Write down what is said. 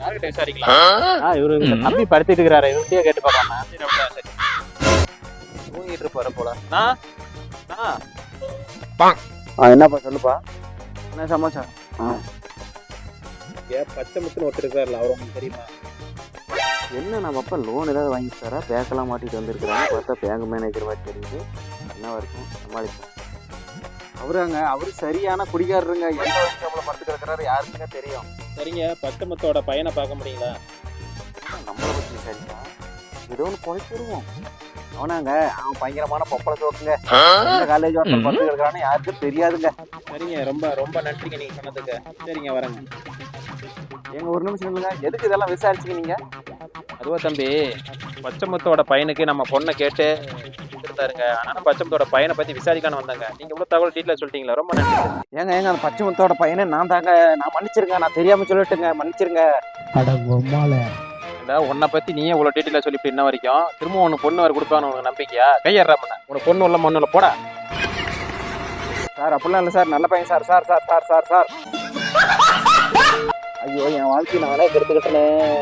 யார்கிட்ட விசாரிக்கலாம்? இவரு தம்பி படுத்திட்டு இருக்கிறாரு, இவர்கிட்டயே கேட்டு பார்க்கலாமா? சரி அப்படியா, சரி. தூங்கிட்டு இருப்பாரு போல. என்னப்பா சொல்லுப்பா, என்ன சமாச்சாரம்? பச்சை முத்துன்னு ஒருத்தர் இருக்காருல்ல, அவர் உங்களுக்கு தெரியுமா? என்ன நம்ம அப்பா லோன் ஏதாவது வாங்கி தரா, பேக்கெல்லாம் மாட்டிட்டு வந்திருக்கிறாங்க, பார்த்தா பேங்க் மேனேஜர் மாதிரி தெரியுது. என்னவா இருக்கும், சமாளிப்போம். அவரு சரியான குடிகாரருங்க. எந்த வயசு அவ்வளோ படுத்து கிடக்குறாரு யாருக்குங்க தெரியும். சரிங்க, பச்சை முத்தோட பையனை பார்க்க முடியுங்களா? நம்மளை பற்றி சரிங்களா, ஏதோ ஒன்று குறைச்சிடுவோம். அவனாங்க அவன் பயங்கரமான பொப்பளை சோக்குங்க. எந்த காலேஜ் வாசல் படுத்து கிடக்குறான்னு யாருக்கும் தெரியாதுங்க. சரிங்க, ரொம்ப ரொம்ப நன்றிங்க நீங்க சொன்னதுக்கு. சரிங்க, வரேங்க. எங்க ஒரு நிமிஷம் இல்லைங்க, எதுக்கு இதெல்லாம் விசாரிச்சுங்க நீங்க? அதுவா தம்பி, பச்சை முத்தோட பையனுக்கு நம்ம பொண்ணை கேட்டு இருந்தாருங்க. ஆனா பச்சை முத்தோட பையனை பத்தி விசாரிக்கான்னு வந்தாங்க. நீங்க இவ்வளவு தகவல் டீட்டெயில் சொல்லிட்டீங்களா, ரொம்ப நன்றி. ஏங்க அந்த பச்சை முத்தோட பையனை நான் தாங்க. நான் மன்னிச்சிருங்க, நான் தெரியாம சொல்லிட்டுங்க, மன்னிச்சிருங்க. இல்ல, உன்னை பத்தி நீயே இவ்வளவு டீட்டெயிலா சொல்லிட்டு இன்ன வரைக்கும் திரும்ப உனக்கு பொண்ணு வர கொடுப்பான்னு உனக்கு நம்பிக்கையா? கையறா பண்ண உனக்கு பொண்ணு உள்ள மண்ணுல போடா. சார் அப்படிலாம் இல்லை சார், நல்ல பையன் sir. Sir sir sir sir sir ஐயோ, என் வாழ்க்கையை நானே கெடுத்துக்கிட்டேன்.